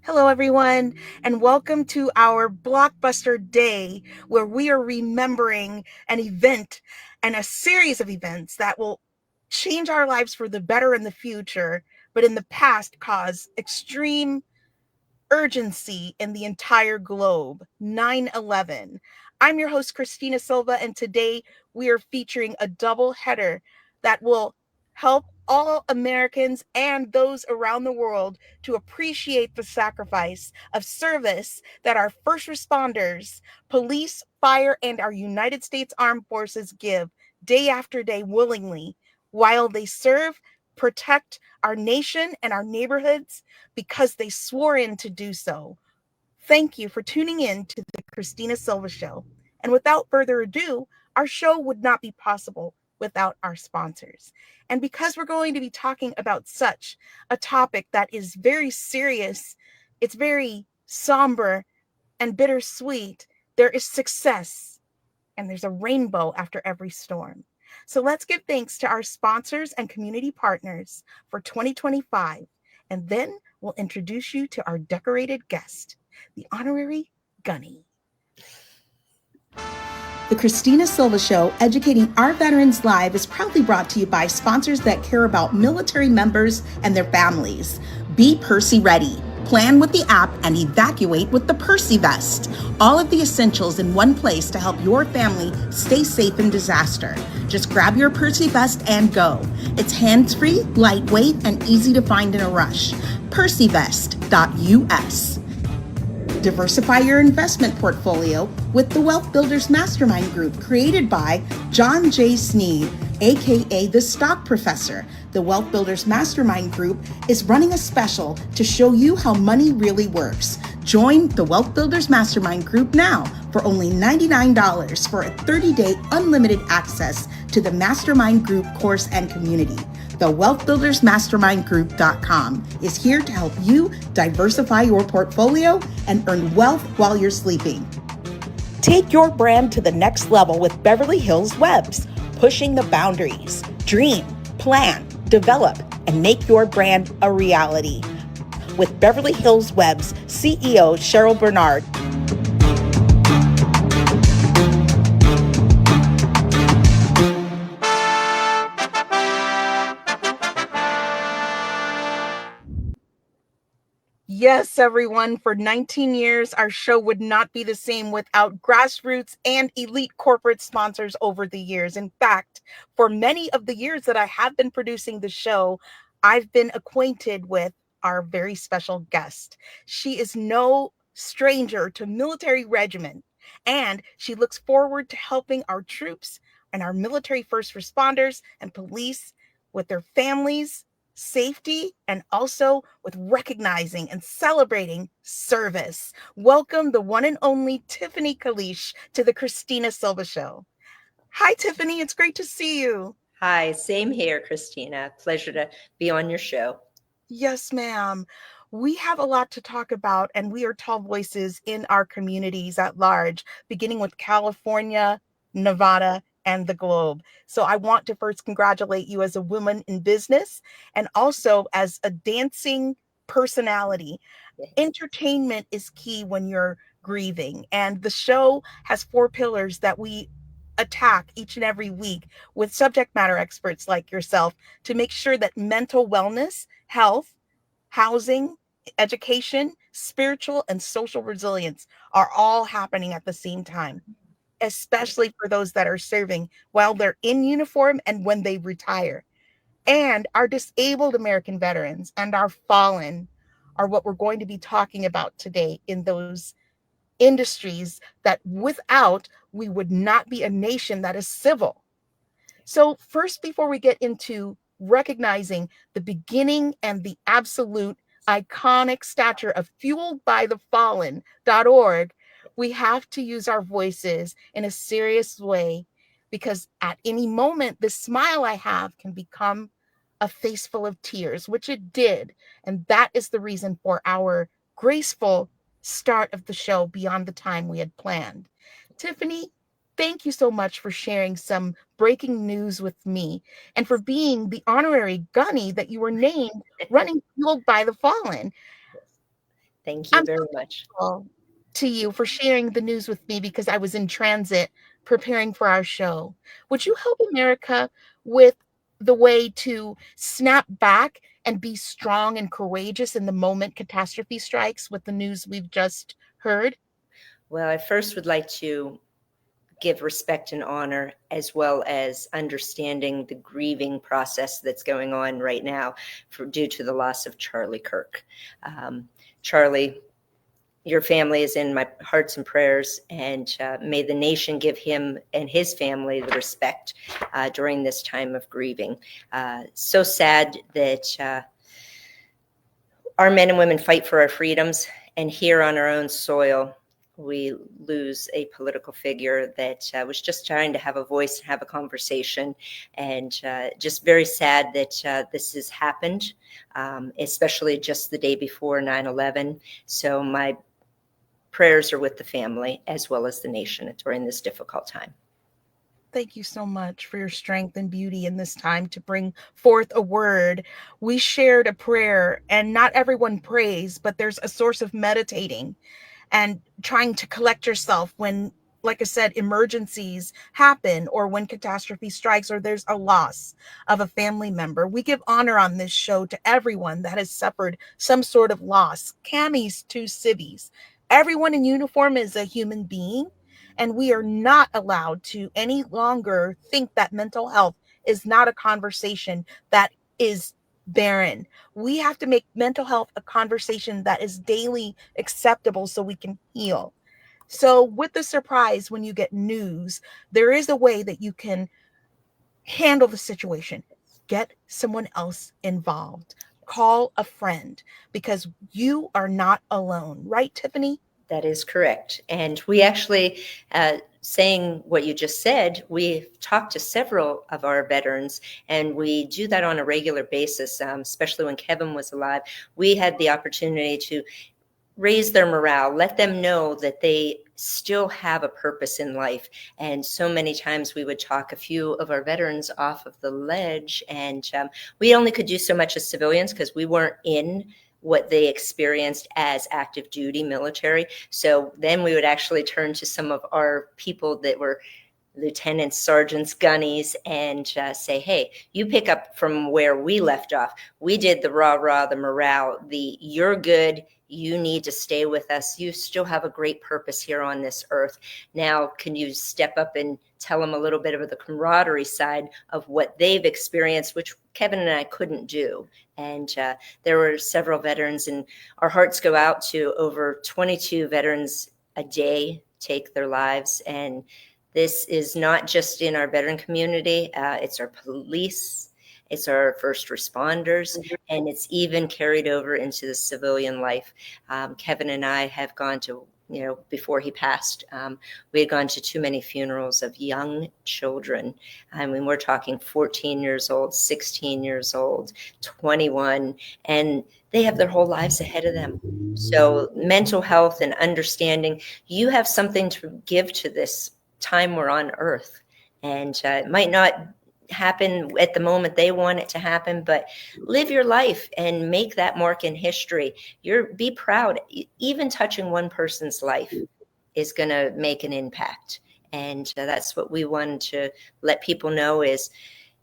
Hello, everyone, and welcome to our blockbuster day where we are remembering an event and a series of events that will change our lives for the better in the future, but in the past cause extreme urgency in the entire globe. 9/11. I'm your host, Christina Silva, and today we are featuring a double header that will help all Americans and those around the world to appreciate the sacrifice of service that our first responders, police, fire, and our United States Armed Forces give day after day willingly while they serve, protect our nation and our neighborhoods because they swore in to do so. Thank you for tuning in to the Christina Silva Show. And without further ado, our show would not be possible without our sponsors. And because we're going to be talking about such a topic that is very serious, it's very somber and bittersweet, there is success and there's a rainbow after every storm. So let's give thanks to our sponsors and community partners for 2025. And then we'll introduce you to our decorated guest, the honorary Gunny. The Christina Silva Show, educating our veterans live, is proudly brought to you by sponsors that care about military members and their families. Be Percy Ready. Plan with the app and evacuate with the Percy Vest. All of the essentials in one place to help your family stay safe in disaster. Just grab your Percy Vest and go. It's hands-free, lightweight, and easy to find in a rush. percyvest.us. Diversify your investment portfolio with the Wealth Builders Mastermind Group, created by John J. Sneed, aka the Stock Professor. The Wealth Builders Mastermind Group is running a special to show you how money really works. Join the Wealth Builders Mastermind Group now for only $99 for a 30-day unlimited access to the Mastermind Group course and community. The WealthBuildersMastermindGroup.com is here to help you diversify your portfolio and earn wealth while you're sleeping. Take your brand to the next level with Beverly Hills Webs, pushing the boundaries. Dream, plan, develop, and make your brand a reality. With Beverly Hills Webs CEO Cheryl Bernard. Yes, everyone, for 19 years, our show would not be the same without grassroots and elite corporate sponsors over the years. In fact, for many of the years that I have been producing the show, I've been acquainted with our very special guest. She is no stranger to military regiment, and she looks forward to helping our troops and our military first responders and police with their families, safety, and also with recognizing and celebrating service. Welcome the one and only Tiffanie Kalisz to the Christina Silva Show. Hi, Tiffanie. It's great to see you. Hi, same here, Christina. Pleasure to be on your show. Yes, ma'am. We have a lot to talk about, and we are tall voices in our communities at large, beginning with California, Nevada, and the globe. So I want to first congratulate you as a woman in business and also as a dancing personality. Entertainment is key when you're grieving, and the show has 4 pillars that we attack each and every week with subject matter experts like yourself to make sure that mental wellness, health, housing, education, spiritual, and social resilience are all happening at the same time, especially for those that are serving while they're in uniform and when they retire. And our disabled American veterans and our fallen are what we're going to be talking about today in those industries that without we would not be a nation that is civil. So first, before we get into recognizing the beginning and the absolute iconic stature of fueledbythefallen.org, we have to use our voices in a serious way, because at any moment, the smile I have can become a face full of tears, which it did. And that is the reason for our graceful start of the show beyond the time we had planned. Tiffanie, thank you so much for sharing some breaking news with me and for being the honorary Gunny that you were named running Fueled by the Fallen. Thank you I'm very so much. grateful to you for sharing the news with me because I was in transit preparing for our show. Would you help America with the way to snap back and be strong and courageous in the moment catastrophe strikes with the news we've just heard? Well, I first would like to give respect and honor, as well as understanding the grieving process that's going on right now due to the loss of Charlie Kirk. Charlie, your family is in my hearts and prayers, and may the nation give him and his family the respect during this time of grieving. So sad that our men and women fight for our freedoms, and here on our own soil, we lose a political figure that was just trying to have a voice and have a conversation. And just very sad that this has happened, especially just the day before 9/11. So my prayers are with the family as well as the nation during this difficult time. Thank you so much for your strength and beauty in this time to bring forth a word. We shared a prayer, and not everyone prays, but there's a source of meditating and trying to collect yourself when, like I said, emergencies happen or when catastrophe strikes or there's a loss of a family member. We give honor on this show to everyone that has suffered some sort of loss. Camis to civvies. Everyone in uniform is a human being, and we are not allowed to any longer think that mental health is not a conversation that is barren. We have to make mental health a conversation that is daily acceptable so we can heal. So, with the surprise, when you get news, there is a way that you can handle the situation. Get someone else involved. Call a friend because you are not alone. Right, Tiffanie? That is correct. And we actually, saying what you just said, we've talked to several of our veterans, and we do that on a regular basis, especially when Kevin was alive. We had the opportunity to raise their morale, let them know that they still have a purpose in life. And so many times we would talk a few of our veterans off of the ledge, and we only could do so much as civilians because we weren't in what they experienced as active duty military. So then we would actually turn to some of our people that were lieutenants, sergeants, gunnies, and say, hey, you pick up from where we left off. We did the rah-rah, the morale, the you're good, you need to stay with us. You still have a great purpose here on this earth. Now, can you step up and tell them a little bit of the camaraderie side of what they've experienced, which Kevin and I couldn't do. And there were several veterans, and our hearts go out to over 22 veterans a day take their lives. And this is not just in our veteran community, it's our police, it's our first responders, and it's even carried over into the civilian life. Kevin and I have gone to, before he passed, we had gone to too many funerals of young children. I mean, we're talking 14 years old, 16 years old, 21, and they have their whole lives ahead of them. So mental health and understanding, you have something to give to this time we're on earth, and it might not happen at the moment they want it to happen, but live your life and make that mark in history. Be proud. Even touching one person's life is going to make an impact, and that's what we wanted to let people know is,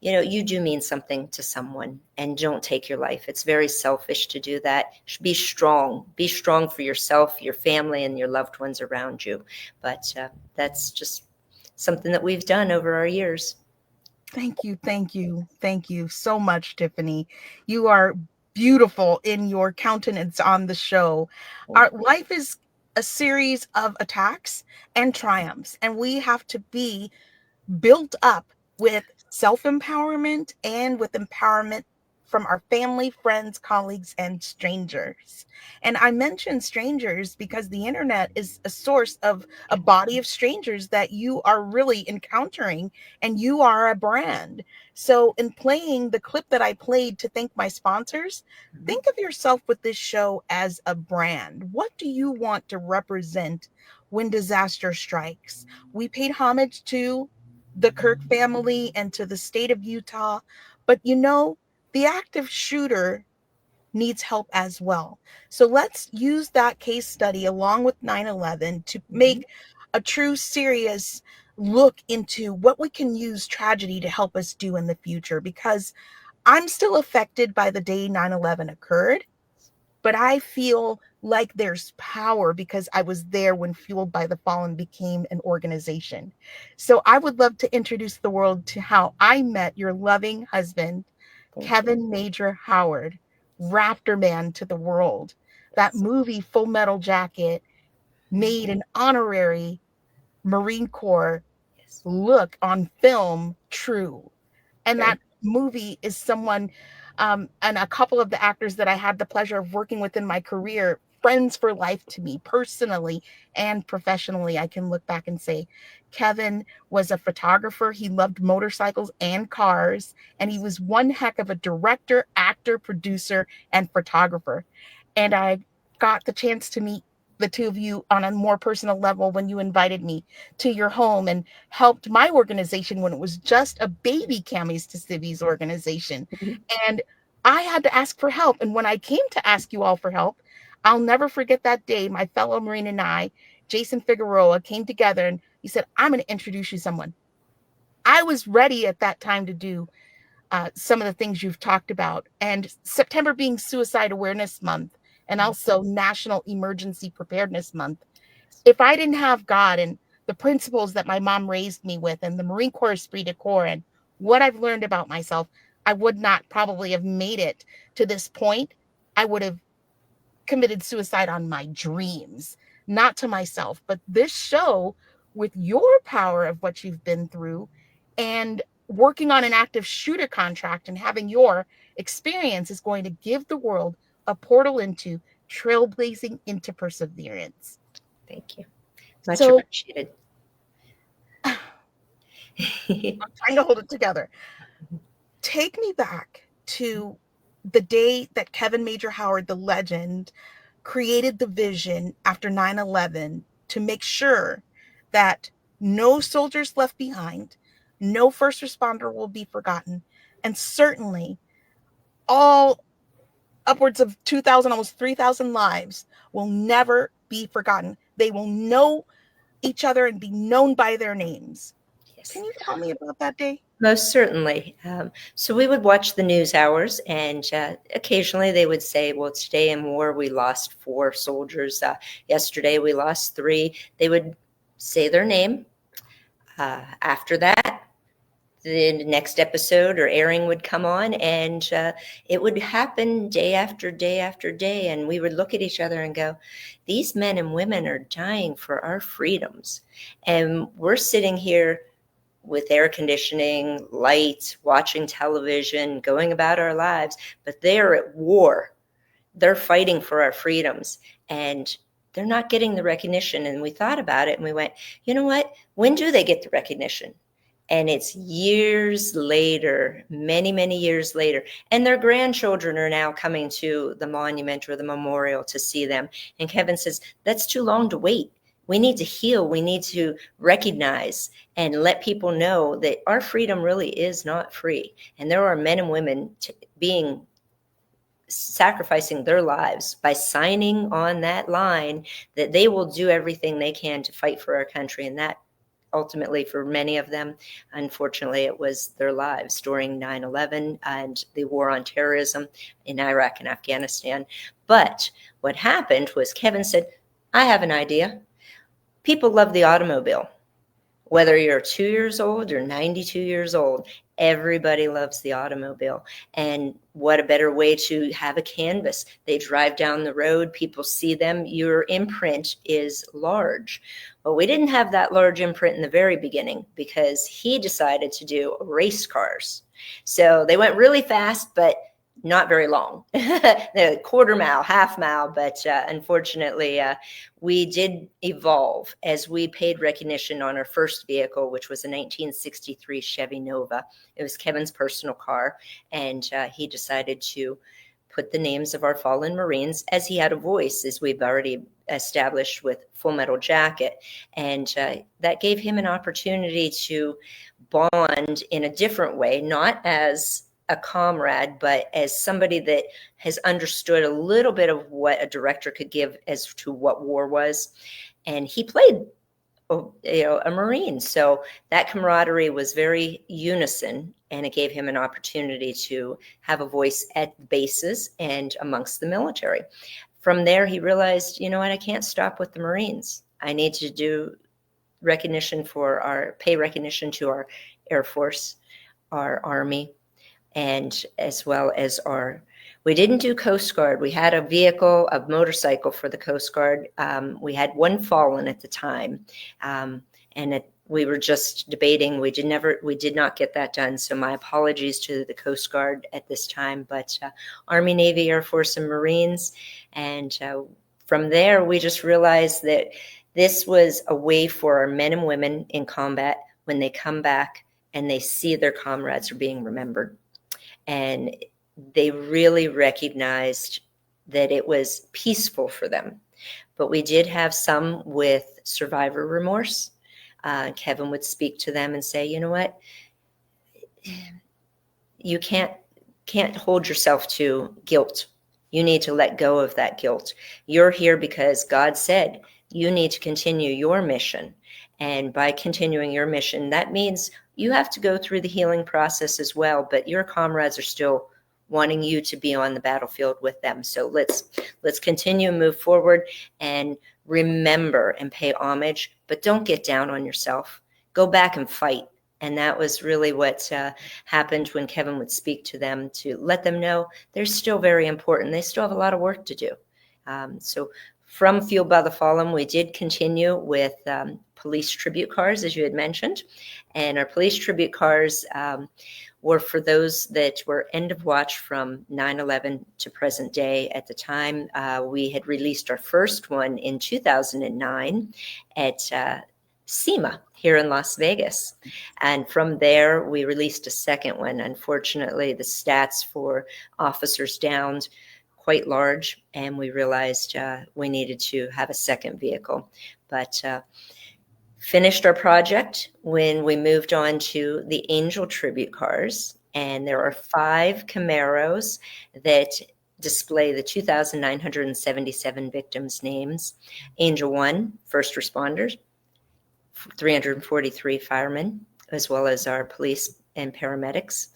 you do mean something to someone, and don't take your life. It's very selfish to do that. Be strong for yourself, your family, and your loved ones around you. But that's just something that we've done over our years. Thank you, thank you, thank you so much, Tiffanie. You are beautiful in your countenance on the show. Our life is a series of attacks and triumphs, and we have to be built up with self-empowerment and with empowerment from our family, friends, colleagues, and strangers. And I mention strangers because the internet is a source of a body of strangers that you are really encountering, and you are a brand. So, in playing the clip that I played to thank my sponsors, think of yourself with this show as a brand. What do you want to represent when disaster strikes? We paid homage to the Kirk family and to the state of Utah. But the active shooter needs help as well. So let's use that case study along with 9/11 to Mhm. make a true serious look into what we can use tragedy to help us do in the future, because I'm still affected by the day 9/11 occurred, but I feel like there's power because I was there when Fueled by the Fallen became an organization. So I would love to introduce the world to how I met your loving husband, Thank you. Kevyn Major Howard, Rafterman to the world. That Yes. movie, Full Metal Jacket, made Mhm. an honorary Marine Corps Yes. look on film true. And Very. that movie is someone, and a couple of the actors that I had the pleasure of working with in my career, friends for life to me personally and professionally. I can look back and say Kevyn was a photographer. He loved motorcycles and cars, and he was one heck of a director, actor, producer, and photographer. And I got the chance to meet the two of you on a more personal level when you invited me to your home and helped my organization when it was just a baby Camis to Civies organization. Mhm. And I had to ask for help. And when I came to ask you all for help, I'll never forget that day. My fellow Marine and I, Jason Figueroa, came together and he said, I'm going to introduce you to someone. I was ready at that time to do some of the things you've talked about. And September being Suicide Awareness Month and also National Emergency Preparedness Month, if I didn't have God and the principles that my mom raised me with and the Marine Corps esprit de corps and what I've learned about myself, I would not probably have made it to this point. I would have committed suicide on my dreams, not to myself. But this show, with your power of what you've been through and working on an active shooter contract and having your experience, is going to give the world a portal into trailblazing into perseverance. Thank you. Much So appreciated. trying to hold it together. Take me back to the day that Kevyn Major Howard, the legend, created the vision after 9/11 to make sure that no soldiers left behind, no first responder will be forgotten, and certainly all upwards of 2,000, almost 3,000 lives will never be forgotten. They will know each other and be known by their names. Yes. Can you tell me about that day? Most certainly. So we would watch the news hours, and occasionally they would say, well, today in war we lost 4 soldiers. Yesterday we lost 3. They would say their name. After that, the next episode or airing would come on, and it would happen day after day after day. And we would look at each other and go, these men and women are dying for our freedoms. And we're sitting here with air conditioning, lights, watching television, going about our lives, but they are at war. They're fighting for our freedoms, and they're not getting the recognition. And we thought about it and we went, you know what? When do they get the recognition? And it's years later, many, many years later. And their grandchildren are now coming to the monument or the memorial to see them. And Kevyn says, that's too long to wait. We need to heal. We need to recognize and let people know that our freedom really is not free. And there are men and women being sacrificing their lives by signing on that line that they will do everything they can to fight for our country. And that ultimately, for many of them, unfortunately, it was their lives during 9/11 and the war on terrorism in Iraq and Afghanistan. But what happened was Kevyn said, I have an idea. People love the automobile. Whether you're 2 years old or 92 years old, everybody loves the automobile. And what a better way to have a canvas. They drive down the road, people see them, your imprint is large. Well, we didn't have that large imprint in the very beginning because he decided to do race cars. So they went really fast, but not very long. The quarter mile, half mile, but unfortunately, we did evolve as we paid recognition on our first vehicle, which was a 1963 Chevy Nova. It was Kevyn's personal car, and he decided to put the names of our fallen Marines, as he had a voice, as we've already established with Full Metal Jacket. And that gave him an opportunity to bond in a different way, not as a comrade, but as somebody that has understood a little bit of what a director could give as to what war was. And he played, a Marine. So that camaraderie was very unison, and it gave him an opportunity to have a voice at bases and amongst the military. From there, he realized, you know what, I can't stop with the Marines. I need to do recognition for our pay recognition to our Air Force, our Army, and as well as we didn't do Coast Guard. We had a vehicle, a motorcycle for the Coast Guard. We had one fallen at the time, and we were just debating. We did not get that done. So my apologies to the Coast Guard at this time, but Army, Navy, Air Force, and Marines. And from there, we just realized that this was a way for our men and women in combat, when they come back and they see their comrades are being remembered. And they really recognized that it was peaceful for them. But we did have some with survivor remorse. Kevin would speak to them and say, you know what, you can't hold yourself to guilt. You need to let go of that guilt. You're here because God said you need to continue your mission. And by continuing your mission, that means you have to go through the healing process as well, but your comrades are still wanting you to be on the battlefield with them. So let's continue and move forward and remember and pay homage, but don't get down on yourself. Go back and fight. And that was really what happened when Kevin would speak to them, to let them know they're still very important. They still have a lot of work to do. So from Fueled by the Fallen, we did continue with police tribute cars, as you had mentioned. And our police tribute cars were for those that were end of watch from 9/11 to present day. At the time, we had released our first one in 2009 at SEMA here in Las Vegas. And from there, we released a second one. Unfortunately, the stats for officers downed quite large, and we realized we needed to have a second vehicle. But finished our project when we moved on to the Angel tribute cars. And there are 5 Camaros that display the 2,977 victims' names. Angel 1, first responders, 343 firemen, as well as our police and paramedics.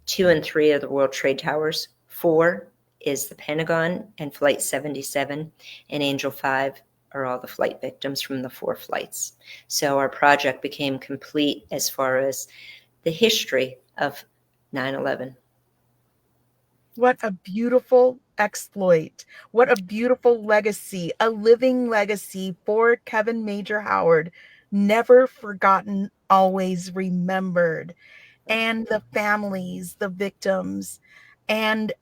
2 and 3 are the World Trade Towers. 4 is the Pentagon and Flight 77. And Angel 5 are all the flight victims from the 4 flights. So our project became complete as far as the history of 9/11. What a beautiful exploit. What a beautiful legacy, a living legacy for Kevyn Major Howard. Never forgotten, always remembered. And the families, the victims, and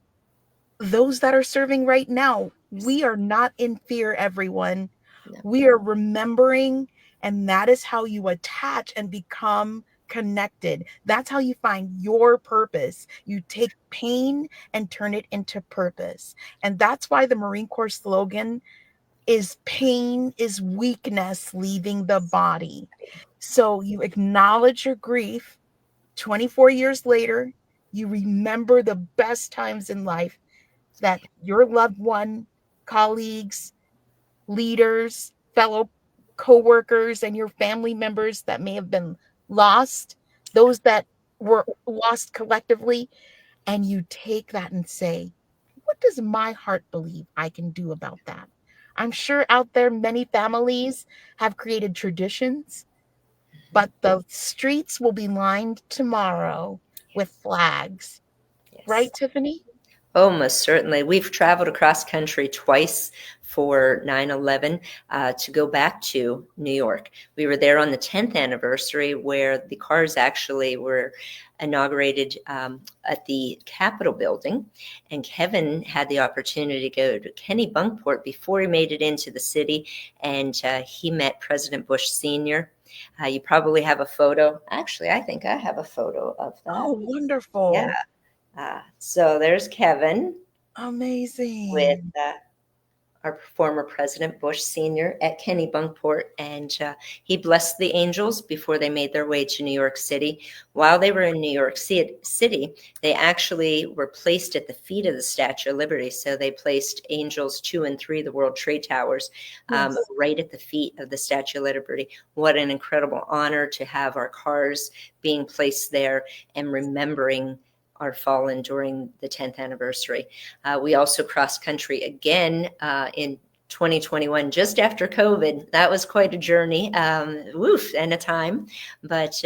those that are serving right now. We are not in fear, everyone. No. We are remembering, and that is how you attach and become connected. That's how you find your purpose. You take pain and turn it into purpose. And that's why the Marine Corps slogan is pain is weakness leaving the body. So you acknowledge your grief. 24 years later, you remember the best times in life that your loved one, colleagues, leaders, fellow co-workers, and your family members that may have been lost, those that were lost collectively, and you take that and say, what does my heart believe I can do about that? I'm sure out there many families have created traditions, but the streets will be lined tomorrow with flags. Yes. Right, Tiffanie? Oh, most certainly. We've traveled across country twice for 9/11 to go back to New York. We were there on the 10th anniversary, where the cars actually were inaugurated at the Capitol building. And Kevin had the opportunity to go to Kennebunkport before he made it into the city. And he met President Bush Sr. You probably have a photo. Actually, I think I have a photo of that. Oh, wonderful. Yeah. So there's Kevin. Amazing. With our former President Bush Sr. at Kennebunkport, and he blessed the angels before they made their way to New York City. While they were in New York City, they actually were placed at the feet of the Statue of Liberty. So they placed Angels 2 and 3, the World Trade Towers, Yes. right at the feet of the Statue of Liberty. What an incredible honor to have our cars being placed there and remembering our fallen during the 10th anniversary. We also crossed country again in 2021, just after COVID. That was quite a journey, and a time, but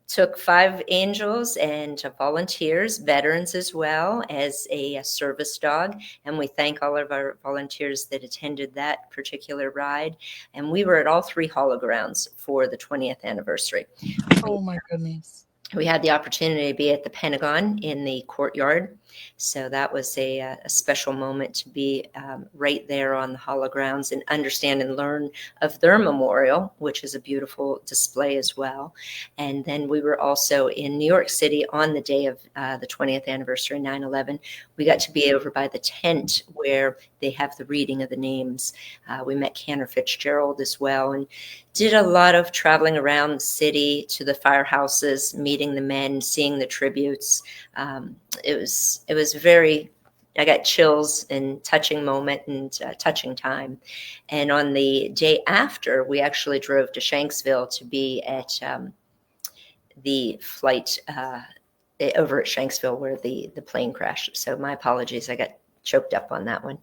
took 5 angels and volunteers, veterans as well as a service dog. And we thank all of our volunteers that attended that particular ride. And we were at all 3 hologrounds for the 20th anniversary. Oh my goodness. We had the opportunity to be at the Pentagon in the courtyard. So that was a special moment to be right there on the hologrounds and understand and learn of their memorial, which is a beautiful display as well. And then we were also in New York City on the day of the 20th anniversary, 9/11. We got to be over by the tent where they have the reading of the names. We met Cantor Fitzgerald as well, and did a lot of traveling around the city to the firehouses, meeting the men, seeing the tributes. It was very, I got chills and touching moment and touching time. And on the day after, we actually drove to Shanksville to be at the flight over at Shanksville where the plane crashed. So my apologies, I got choked up on that one.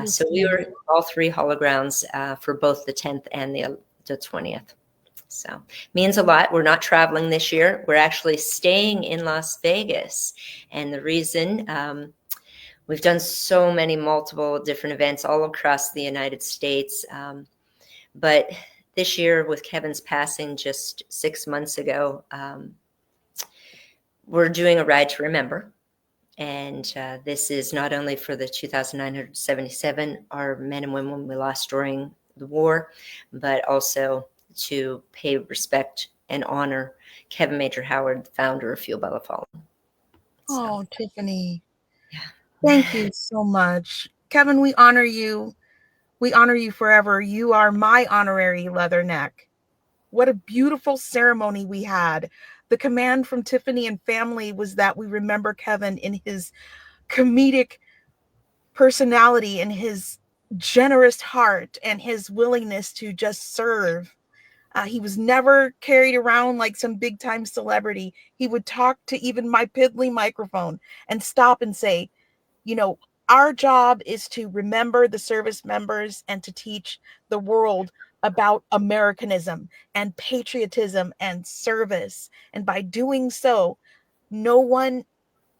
So we were all 3 hologrounds for both the 10th and the 20th. So means a lot. We're not traveling this year. We're actually staying in Las Vegas. And the reason, we've done so many multiple different events all across the United States. But this year with Kevyn's passing just 6 months ago, we're doing a Ride to Remember. And this is not only for the 2,977, our men and women we lost during the war, but also to pay respect and honor Kevyn Major Howard, the founder of Fuel by the Fallen. Oh, Tiffanie. Yeah. Thank you so much. Kevyn, we honor you. We honor you forever. You are my honorary leatherneck. What a beautiful ceremony we had. The command from Tiffanie and family was that we remember Kevyn in his comedic personality and his generous heart and his willingness to just serve. He was never carried around like some big time celebrity. He would talk to even my piddly microphone and stop and say, our job is to remember the service members and to teach the world about Americanism and patriotism and service. And by doing so, no one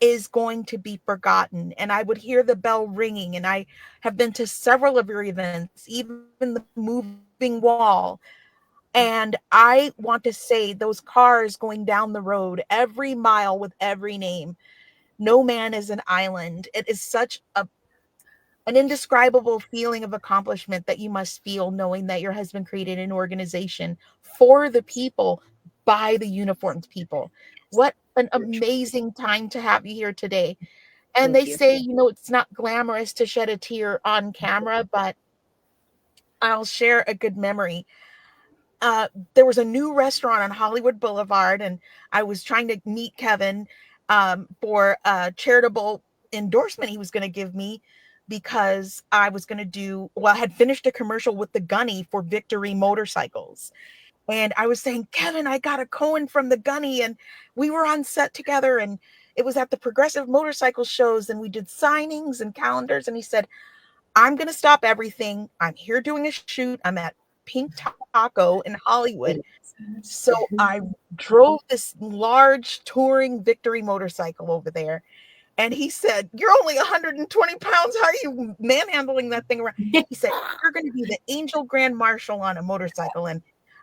is going to be forgotten. And I would hear the bell ringing, and I have been to several of your events, even the moving wall. And I want to say those cars going down the road every mile with every name. No man is an island. It is such an indescribable feeling of accomplishment that you must feel knowing that your husband created an organization for the people by the uniformed people. What an amazing time to have you here today. And Thank they you. say, it's not glamorous to shed a tear on camera, but I'll share a good memory. There was a new restaurant on Hollywood Boulevard, and I was trying to meet Kevyn for a charitable endorsement he was going to give me because I was going to I had finished a commercial with the Gunny for Victory Motorcycles. And I was saying, Kevyn, I got a Cohen from the Gunny, and we were on set together, and it was at the Progressive Motorcycle shows, and we did signings and calendars. And he said, I'm going to stop everything. I'm here doing a shoot. I'm at Pink Taco in Hollywood. So I drove this large touring Victory motorcycle over there. And he said, you're only 120 pounds. How are you manhandling that thing around? He said, you're going to be the Angel Grand Marshal on a motorcycle. And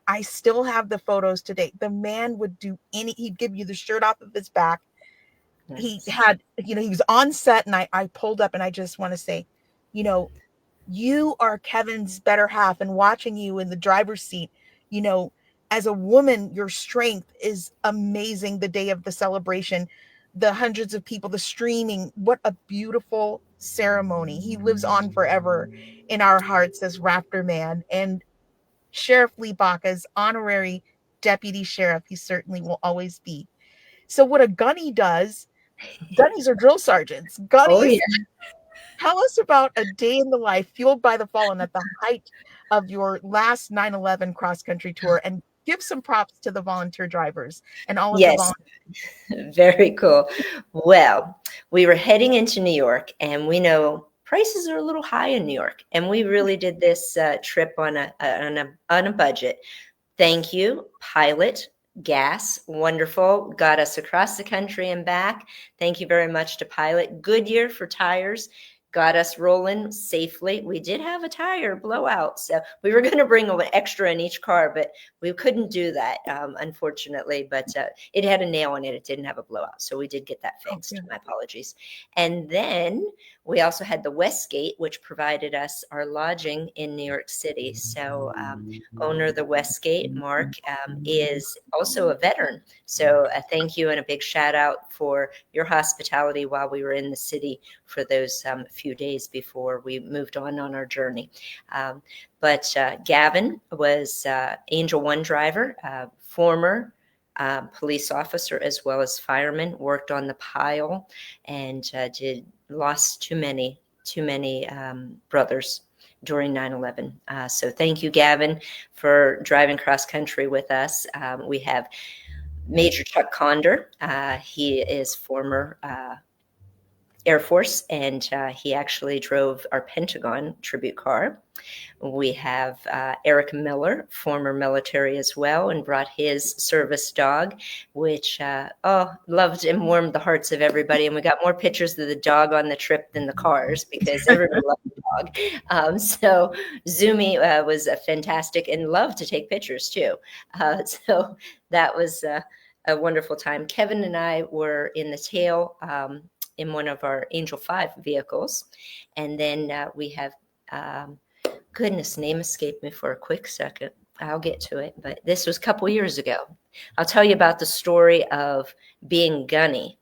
I still have the photos today. The man would do he'd give you the shirt off of his back. Nice. He had, he was on set, and I pulled up, and I just want to say, you are Kevyn's better half, and watching you in the driver's seat, as a woman, your strength is amazing. The day of the celebration, the hundreds of people, the streaming, what a beautiful ceremony. He lives on forever in our hearts as Rafterman, and Sheriff Lee Baca's honorary deputy sheriff. He certainly will always be. So what a gunny does, gunnies are drill sergeants. Oh, yeah. Gunnies, tell us about a day in the life fueled by the fallen at the height of your last 9/11 cross country tour, and give some props to the volunteer drivers and all of the Yes. volunteers. Very cool. Well, we were heading into New York, and we know prices are a little high in New York, and we really did this trip on a budget. Thank you, pilot. Gas, wonderful. Got us across the country and back. Thank you very much to pilot. Goodyear for tires. Got us rolling safely. We did have a tire blowout, so we were going to bring an extra in each car, but we couldn't do that, unfortunately. But it had a nail in it. It didn't have a blowout, so we did get that fixed. My apologies. And then we also had the Westgate, which provided us our lodging in New York City. So owner of the Westgate, Mark, is also a veteran. So thank you and a big shout out for your hospitality while we were in the city for those few days before we moved on our journey. But Gavin was Angel One driver, former police officer as well as fireman, worked on the pile, and lost too many brothers during 9/11. So thank you, Gavin, for driving cross country with us. We have Major Chuck Condor. He is former Air Force, and he actually drove our Pentagon tribute car. We have Eric Miller, former military as well, and brought his service dog, which loved and warmed the hearts of everybody. And we got more pictures of the dog on the trip than the cars because everybody loved the dog. So Zumi was fantastic and loved to take pictures too. So that was a wonderful time. Kevin and I were in the tail in one of our Angel 5 vehicles. And then we have, goodness, name escaped me for a quick second. I'll get to it, but this was a couple years ago. I'll tell you about the story of being gunny.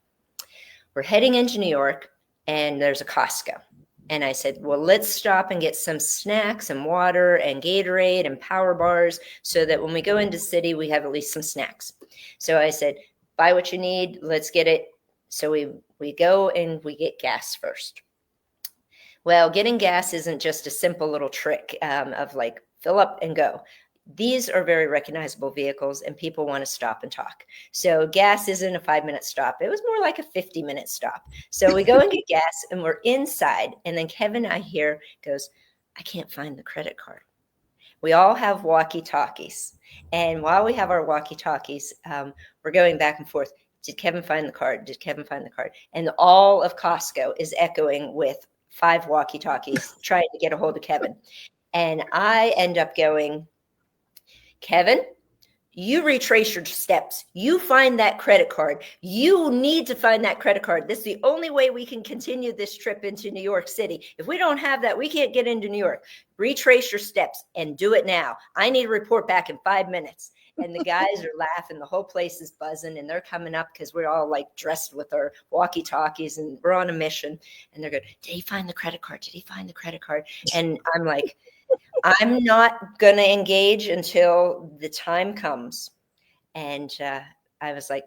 We're heading into New York, and there's a Costco. And I said, well, let's stop and get some snacks and water and Gatorade and power bars so that when we go into the city, we have at least some snacks. So I said, buy what you need. Let's get it. So we go and we get gas first. Well, getting gas isn't just a simple little trick of like fill up and go. These are very recognizable vehicles, and people want to stop and talk. So gas isn't a 5-minute stop. It was more like a 50-minute stop. So we go and get gas, and we're inside. And then Kevin, I hear, goes, I can't find the credit card. We all have walkie-talkies. And while we have our walkie-talkies, we're going back and forth. Did Kevin find the card? Did Kevin find the card? And all of Costco is echoing with 5 walkie-talkies trying to get a hold of Kevin. And I end up going, Kevin, you retrace your steps. You find that credit card. You need to find that credit card. This is the only way we can continue this trip into New York City. If we don't have that, we can't get into New York. Retrace your steps and do it now. I need a report back in 5 minutes. And the guys are laughing. The whole place is buzzing, and they're coming up because we're all like dressed with our walkie-talkies, and we're on a mission. And they're going, did he find the credit card? Did he find the credit card? And I'm like, I'm not going to engage until the time comes. And I was like,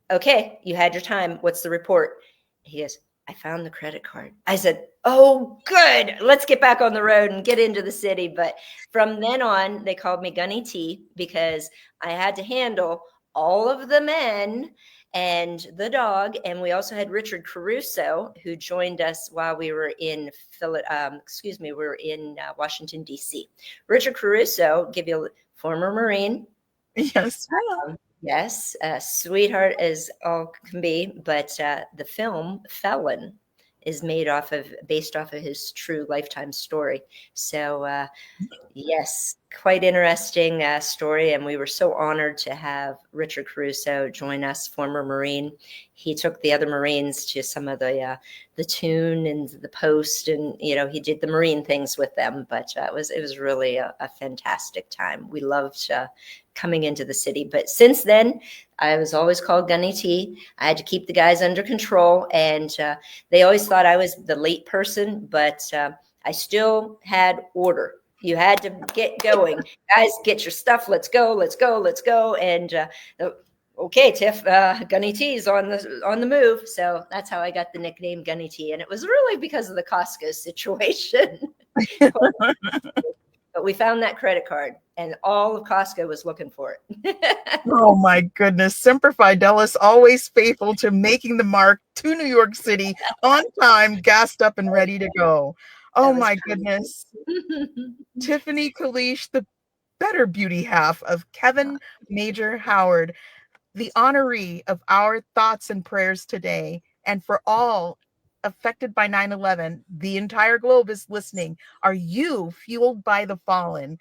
okay, you had your time. What's the report? He goes, I found the credit card. I said, oh, good. Let's get back on the road and get into the city. But from then on, they called me Gunny T because I had to handle all of the men and the dog. And we also had Richard Caruso, who joined us while we were in Washington, D.C. Richard Caruso, give you a former Marine. Yes. Yes, sweetheart as all can be, but the film Felon is based off of his true lifetime story. So yes, quite interesting story, and we were so honored to have Richard Caruso join us, former Marine. He took the other Marines to some of the tune and the post, and he did the Marine things with them. But it was really a fantastic time. We loved coming into the city. But since then, I was always called Gunny T. I had to keep the guys under control, and they always thought I was the late person, but I still had order. You had to get going. Guys, get your stuff. Let's go, let's go, let's go. And okay, Tiff, Gunny T is on the move. So that's how I got the nickname Gunny T. And it was really because of the Costco situation. But we found that credit card, and all of Costco was looking for it. Oh my goodness. Semper Fidelis, always faithful to making the mark to New York City on time, gassed up and ready to go. Oh my goodness. Tiffanie Kalisz, the better beauty half of Kevyn Major Howard, the honoree of our thoughts and prayers today. And for all affected by 9/11, the entire globe is listening. Are you fueled by the fallen?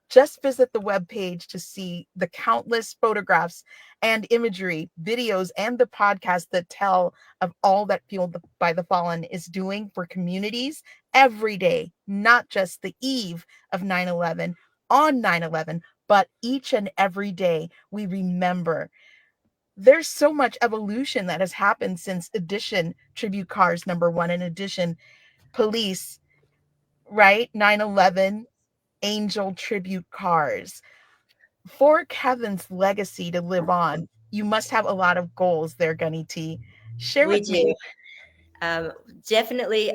Just visit the webpage to see the countless photographs and imagery, videos, and the podcast that tell of all that Fueled by the Fallen is doing for communities every day, not just the eve of 9/11, on 9/11, but each and every day we remember. There's so much evolution that has happened since Edition Tribute Cars #1 and Edition Police, right? 9/11 Angel Tribute Cars. For Kevyn's legacy to live on, you must have a lot of goals there, Gunny T. Share We with me. do. Definitely.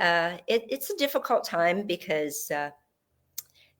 It's a difficult time because,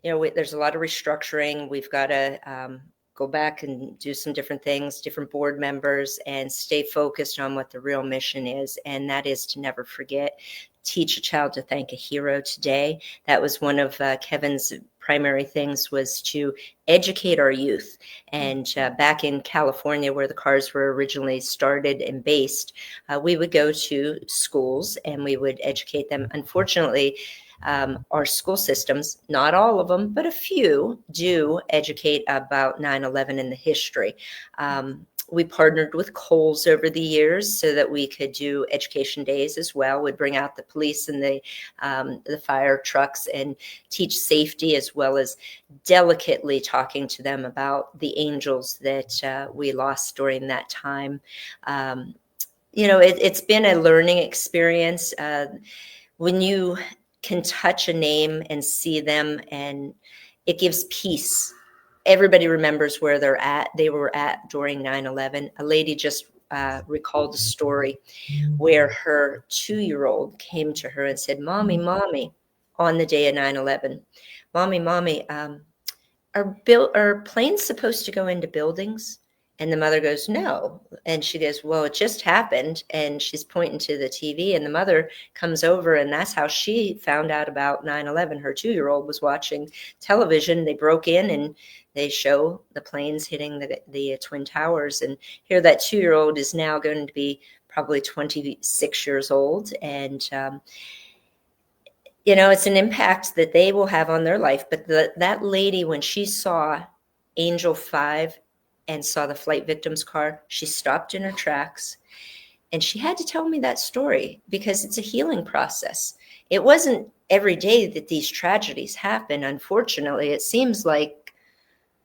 there's a lot of restructuring. We've got to go back and do some different things, different board members, and stay focused on what the real mission is. And that is to never forget. Teach a child to thank a hero today. That was one of Kevyn's primary things, was to educate our youth. And back in California, where the cars were originally started and based, we would go to schools and we would educate them. Unfortunately, our school systems, not all of them, but a few, do educate about 9/11 and the history. We partnered with Kohl's over the years so that we could do education days as well. We'd bring out the police and the fire trucks and teach safety, as well as delicately talking to them about the angels that we lost during that time. It's been a learning experience. When you can touch a name and see them, and it gives peace. Everybody remembers where they were at during 9/11. A lady just recalled a story where her 2-year-old came to her and said, Mommy, on the day of 9/11, Mommy, are planes supposed to go into buildings? And the mother goes, no. And she goes, well, it just happened. And she's pointing to the TV, and the mother comes over, and that's how she found out about 9/11. Her 2-year-old was watching television. They broke in and they show the planes hitting the Twin Towers. And here that 2-year-old is now going to be probably 26 years old. And, it's an impact that they will have on their life. But that lady, when she saw Angel 5 and saw the flight victim's car, she stopped in her tracks, and she had to tell me that story, because it's a healing process. It wasn't every day that these tragedies happen. Unfortunately, it seems like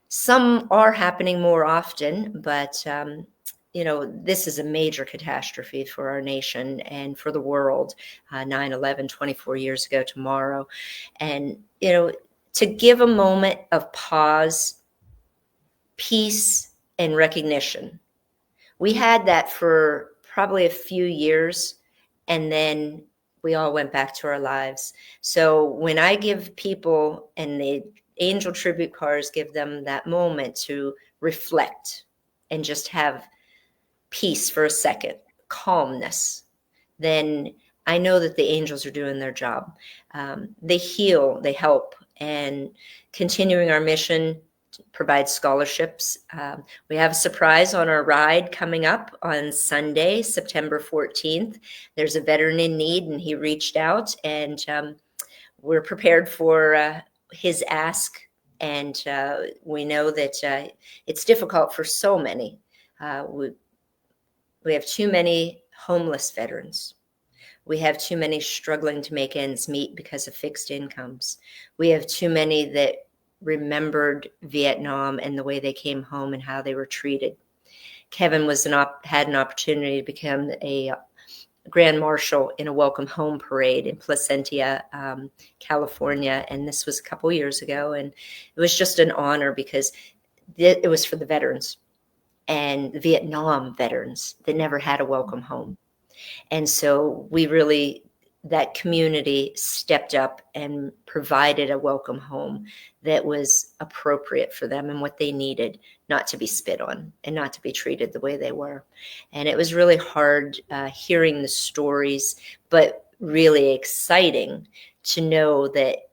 some are happening more often, but this is a major catastrophe for our nation and for the world. 9/11, 24 years ago tomorrow. And, to give a moment of pause, peace, and recognition. We had that for probably a few years, and then we all went back to our lives. So when I give people, and the Angel Tribute Cars give them that moment to reflect and just have peace for a second, calmness, then I know that the angels are doing their job. They heal, they help, and continuing our mission, provide scholarships. We have a surprise on our ride coming up on Sunday, September 14th. There's a veteran in need, and he reached out, and we're prepared for his ask, And we know that it's difficult for so many. We have too many homeless veterans. We have too many struggling to make ends meet because of fixed incomes. We have too many that remembered Vietnam and the way they came home and how they were treated. Kevin had an opportunity to become a Grand Marshal in a Welcome Home parade in Placentia, California. And this was a couple years ago. And it was just an honor because it was for the veterans and the Vietnam veterans that never had a welcome home. And so that community stepped up and provided a welcome home that was appropriate for them and what they needed, not to be spit on and not to be treated the way they were. And it was really hard hearing the stories, but really exciting to know that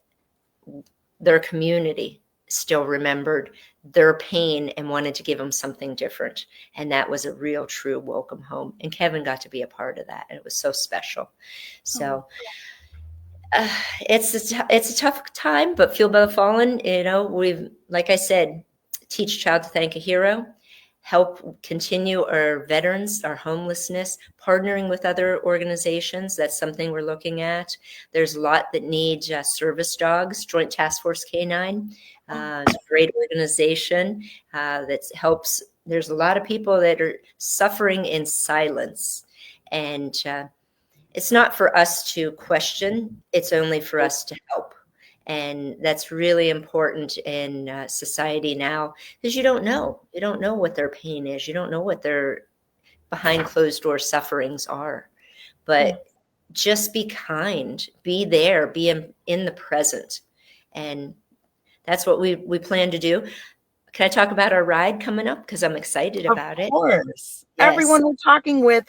their community still remembered their pain and wanted to give them something different. And that was a real, true welcome home. And Kevin got to be a part of that. And it was so special. So it's a tough time, but Fueled by the Fallen, we've, like I said, teach a child to thank a hero, help continue our veterans, our homelessness, partnering with other organizations. That's something we're looking at. There's a lot that need service dogs. Joint Task Force K9 is a great organization that helps. There's a lot of people that are suffering in silence. And it's not for us to question. It's only for us to help. And that's really important in society now, because you don't know what their pain is. You don't know what their behind closed door sufferings are. But just be kind, be there, be in the present. And that's what we plan to do. Can I talk about our ride coming up? Because I'm excited about it. Of course. Yes. Everyone we're talking with,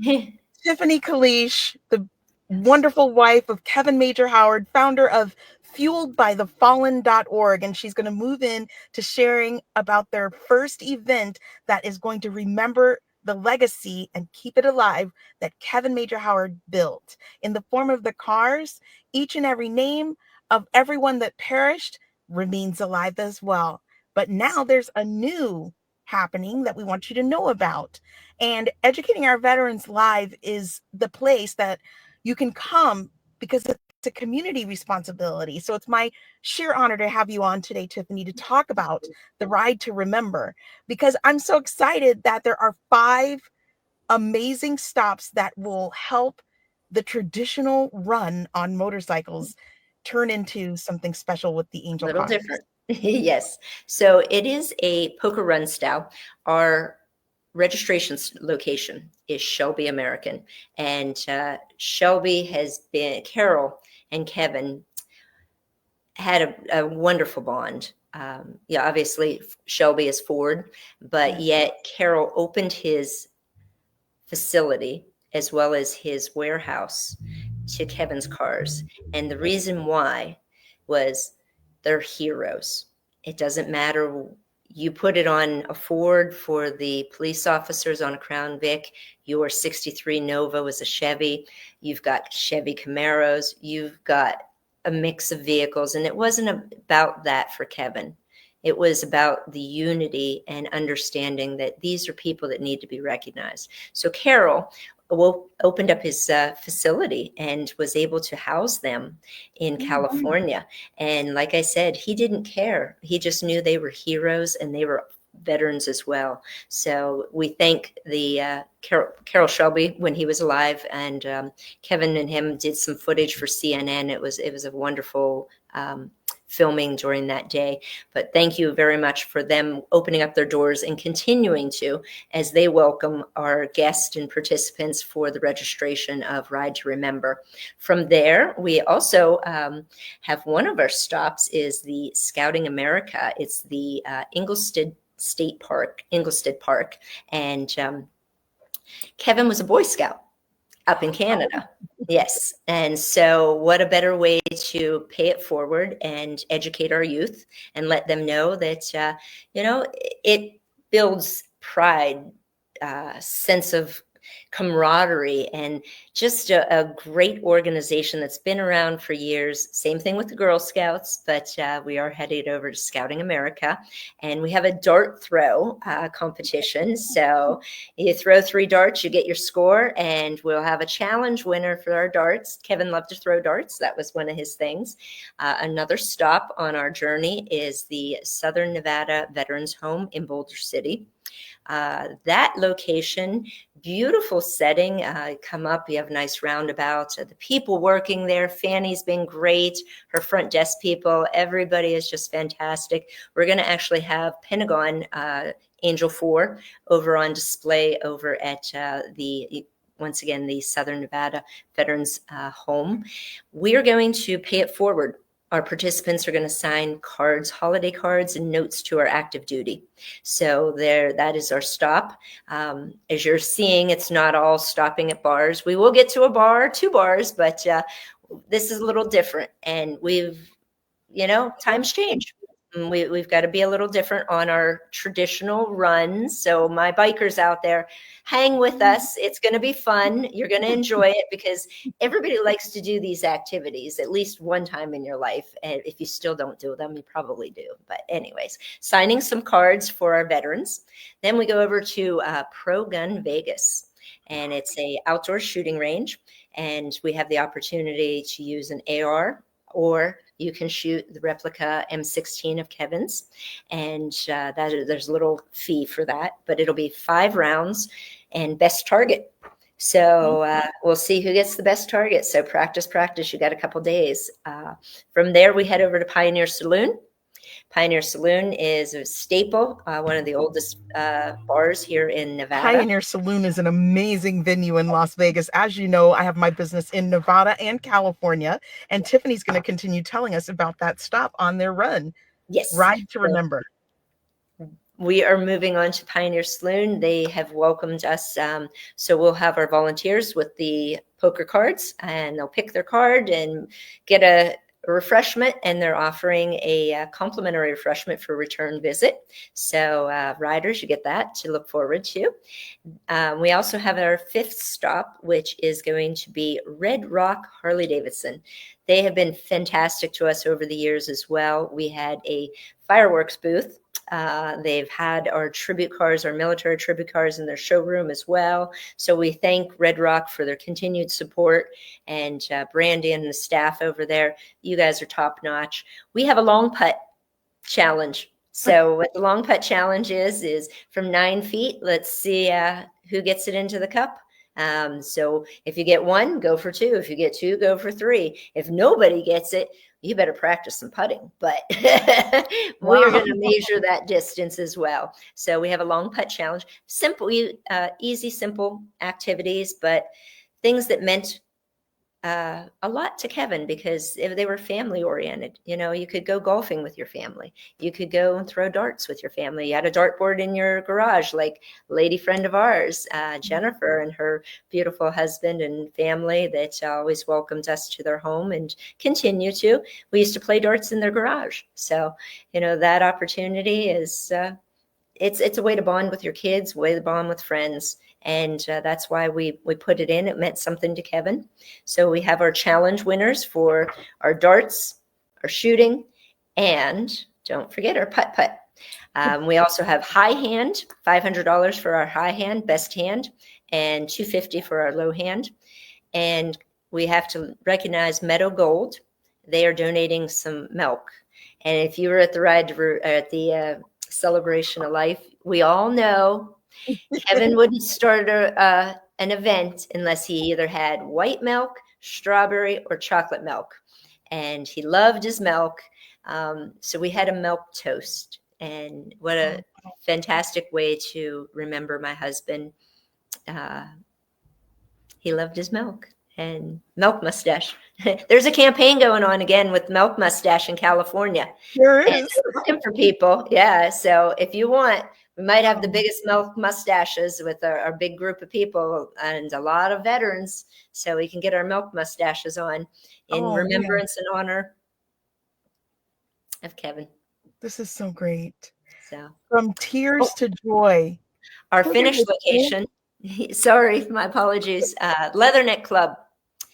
Tiffanie Kalisz, the wonderful wife of Kevyn Major Howard, founder of fueledbythefallen.org, and she's going to move in to sharing about their first event that is going to remember the legacy and keep it alive that Kevyn Major Howard built in the form of the cars. Each and every name of everyone that perished remains alive as well. But now there's a new happening that we want you to know about. And Educating Our Veterans Live is the place that you can come because it's a community responsibility. So it's my sheer honor to have you on today, Tiffanie, to talk about the Ride to Remember, because I'm so excited that there are 5 amazing stops that will help the traditional run on motorcycles turn into something special with the Angel Little cars. Different. Yes. So it is a poker run style. Our registration location is Shelby American. And Shelby has been, Carol and Kevin had a wonderful bond. Obviously Shelby is Ford, but yet Carol opened his facility as well as his warehouse to Kevin's cars. And the reason why was they're heroes. It doesn't matter. You put it on a Ford for the police officers, on a Crown Vic. Your 63 Nova was a Chevy. You've got Chevy Camaros. You've got a mix of vehicles. And it wasn't about that for Kevin. It was about the unity and understanding that these are people that need to be recognized. So Carol opened up his facility and was able to house them in California. And like I said, he didn't care. He just knew they were heroes and they were veterans as well. So we thank the Carol Shelby when he was alive, and Kevin and him did some footage for CNN. It was a wonderful filming during that day. But thank you very much for them opening up their doors and continuing to, as they welcome our guests and participants for the registration of Ride to Remember. From there, we also have one of our stops is the Scouting America. It's the Inglewood Park. And Kevin was a Boy Scout up in Canada. Yes. And so what a better way to pay it forward and educate our youth and let them know that, it builds pride, sense of camaraderie, and just a great organization that's been around for years. Same thing with the Girl Scouts, but we are headed over to Scouting America, and we have a dart throw competition. So you throw 3 darts, you get your score, and we'll have a challenge winner for our darts. Kevin loved to throw darts. That was one of his things. Another stop on our journey is the Southern Nevada Veterans Home in Boulder City. That location, beautiful setting. Come up, you have a nice roundabout. The people working there, Fanny's been great. Her front desk people, everybody is just fantastic. We're going to actually have Pentagon Angel 4 over on display over at once again, the Southern Nevada Veterans Home. We are going to pay it forward. Our participants are going to sign cards, holiday cards, and notes to our active duty. So that is our stop. As you're seeing, it's not all stopping at bars. We will get to a bar, 2 bars, but this is a little different. And times change. We've got to be a little different on our traditional runs. So my bikers out there, hang with us. It's going to be fun. You're going to enjoy it because everybody likes to do these activities at least one time in your life. And if you still don't do them, you probably do. But anyways, signing some cards for our veterans. Then we go over to Pro Gun Vegas, and it's a outdoor shooting range. And we have the opportunity to use an AR, or you can shoot the replica M16 of Kevyn's, and there's a little fee for that, but it'll be 5 rounds and best target. So we'll see who gets the best target. So practice. You got a couple days. From there, we head over to Pioneer Saloon. Pioneer Saloon is a staple, one of the oldest bars here in Nevada. Pioneer Saloon is an amazing venue in Las Vegas. As you know, I have my business in Nevada and California, and Tiffany's going to continue telling us about that stop on their run. Yes. Ride to Remember. We are moving on to Pioneer Saloon. They have welcomed us. So we'll have our volunteers with the poker cards, and they'll pick their card and get a refreshment, and they're offering a complimentary refreshment for return visit. So riders, you get that to look forward to. We also have our 5th stop, which is going to be Red Rock Harley Davidson. They have been fantastic to us over the years as well. We had a fireworks booth. They've had our tribute cars, our military tribute cars in their showroom as well. So we thank Red Rock for their continued support, and Brandy and the staff over there. You guys are top notch. We have a long putt challenge. So what the long putt challenge is from 9 feet. Let's see who gets it into the cup. So if you get 1, go for 2. If you get 2, go for 3. If nobody gets it, you better practice some putting, but we are going to measure that distance as well. So we have a long putt challenge, simple, easy, simple activities, but things that meant a lot to Kevyn because they were family oriented. You could go golfing with your family. You could go and throw darts with your family. You had a dartboard in your garage, like a lady friend of ours, Jennifer, and her beautiful husband and family that always welcomed us to their home and continue to. We used to play darts in their garage. So, that opportunity is, it's a way to bond with your kids, way to bond with friends. And that's why we put it in. It meant something to Kevyn. So we have our challenge winners for our darts, our shooting, and don't forget our putt-putt. We also have high hand, $500 for our high hand, best hand, and $250 for our low hand. And we have to recognize Meadow Gold. They are donating some milk. And if you were at the Celebration of Life, we all know Kevyn wouldn't start an event unless he either had white milk, strawberry, or chocolate milk. And he loved his milk. So we had a milk toast. And what a fantastic way to remember my husband. He loved his milk and milk mustache. There's a campaign going on again with milk mustache in California. There is. Looking for people. Yeah. So if you want, we might have the biggest milk mustaches with our big group of people and a lot of veterans. So we can get our milk mustaches on in remembrance and honor of Kevyn. This is so great. So from tears to joy. Our finished location Sorry, my apologies. Leatherneck Club.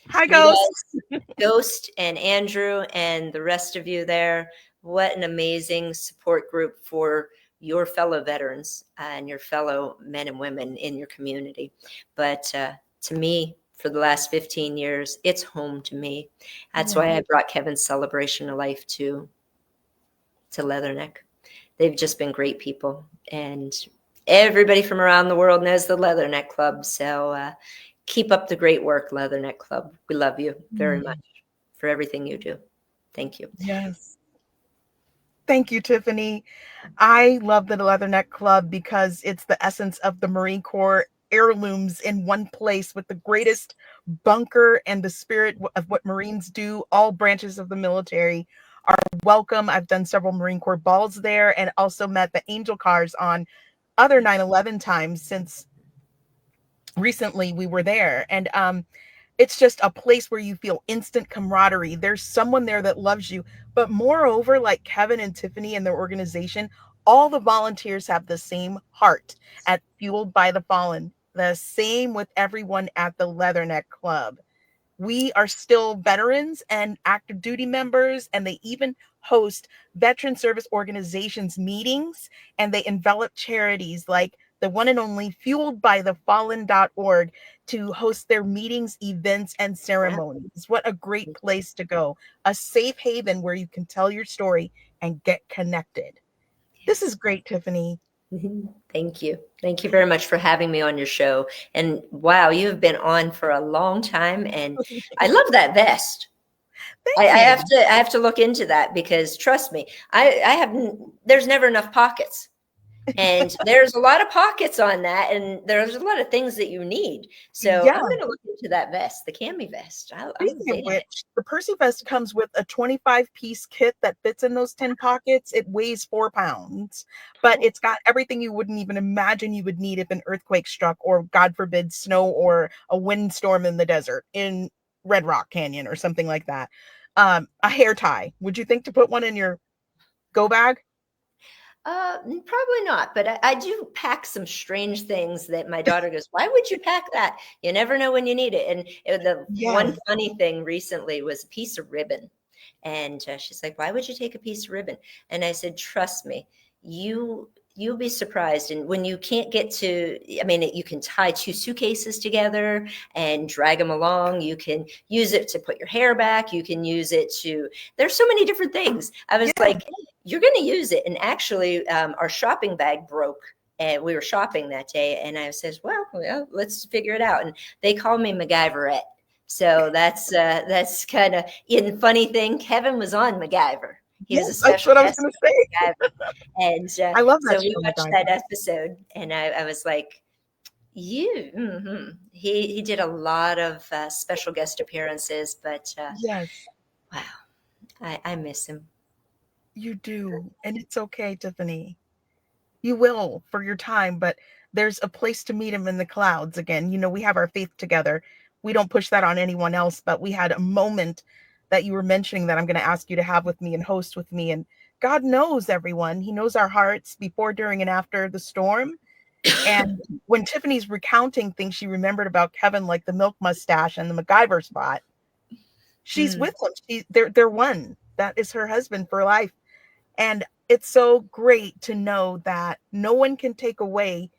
Hi, You Ghost. guys, Ghost and Andrew and the rest of you there, what an amazing support group for your fellow veterans and your fellow men and women in your community. But to me, for the last 15 years, it's home to me. That's why I brought Kevyn's Celebration of Life to Leatherneck. They've just been great people. And everybody from around the world knows the Leatherneck Club. So keep up the great work, Leatherneck Club. We love you very much for everything you do. Thank you. Yes. Thank you, Tiffanie. I love the Leatherneck Club because it's the essence of the Marine Corps heirlooms in one place with the greatest bunker and the spirit of what Marines do. All branches of the military are welcome. I've done several Marine Corps balls there and also met the Angel Cars on other 9/11 times since recently we were there. And it's just a place where you feel instant camaraderie. There's someone there that loves you. But moreover, like Kevyn and Tiffanie and their organization, all the volunteers have the same heart at Fueled by the Fallen, the same with everyone at the Leatherneck Club. We are still veterans and active duty members, and they even host veteran service organizations meetings, and they envelop charities like the one and only fueledbythefallen.org to host their meetings, events, and ceremonies. What a great place to go. A safe haven where you can tell your story and get connected. This is great, Tiffanie. Thank you. Thank you very much for having me on your show. And wow, you have been on for a long time. And I love that vest. I have to look into that because trust me, there's never enough pockets. And there's a lot of pockets on that, and there's a lot of things that you need. So Yeah. I'm going to look into that vest, the cami vest. Speaking of which, the Percy vest comes with a 25-piece kit that fits in those 10 pockets. It weighs 4 pounds, but it's got everything you wouldn't even imagine you would need if an earthquake struck, or God forbid, snow or a windstorm in the desert in Red Rock Canyon or something like that. A hair tie. Would you think to put one in your go bag? Probably not, but I do pack some strange things that my daughter goes, why would you pack that? You never know when you need it. And one funny thing recently was a piece of ribbon. And she's like, why would you take a piece of ribbon? And I said, trust me, you'll be surprised. And when you can't get to, I mean, you can tie 2 suitcases together and drag them along. You can use it to put your hair back. You can use it there's so many different things. I was like, you're going to use it. And actually, our shopping bag broke. And we were shopping that day. And I says, well, let's figure it out. And they call me MacGyverette. So that's kind of a funny thing. Kevyn was on MacGyver. He was a special guest. That's what I was going to say. And I love that. So we watched that episode, and I was like, he did a lot of special guest appearances, but wow, I miss him. You do, and it's okay, Tiffanie. You will for your time, but there's a place to meet him in the clouds again. You know, we have our faith together. We don't push that on anyone else, but we had a moment that you were mentioning that I'm going to ask you to have with me and host with me. And God knows everyone. He knows our hearts before, during, and after the storm. And when Tiffany's recounting things she remembered about Kevyn, like the milk mustache and the MacGyver spot, she's with him. They're one. That is her husband for life. And it's so great to know that no one can take away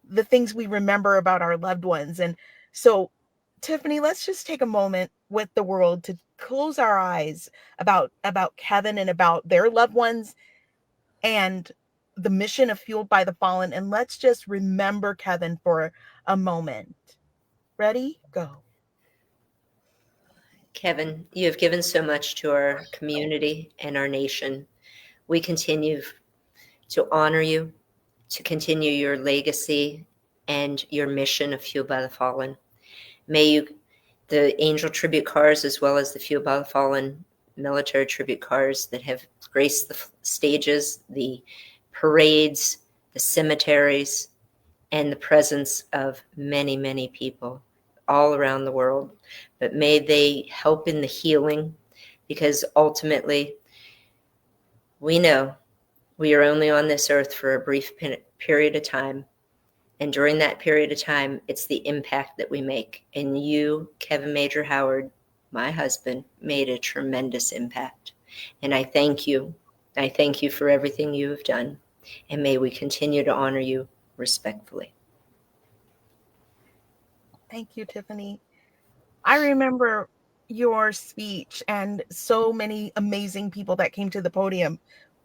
the things we remember about our loved ones. And so, Tiffanie, let's just take a moment with the world to close our eyes about Kevyn and about their loved ones and the mission of Fueled by the Fallen. And let's just remember Kevyn for a moment. Ready? Go. Kevyn, you have given so much to our community and our nation. We continue to honor you, to continue your legacy and your mission of Fueled by the Fallen. May the Angel tribute cars, as well as the Fueled by the Fallen military tribute cars that have graced the stages, the parades, the cemeteries, and the presence of many, many people all around the world. But may they help in the healing, because ultimately we know we are only on this earth for a brief period of time. And during that period of time, it's the impact that we make. And you, Kevyn Major Howard, my husband, made a tremendous impact. And I thank you. I thank you for everything you have done. And may we continue to honor you respectfully. Thank you, Tiffanie. I remember your speech and so many amazing people that came to the podium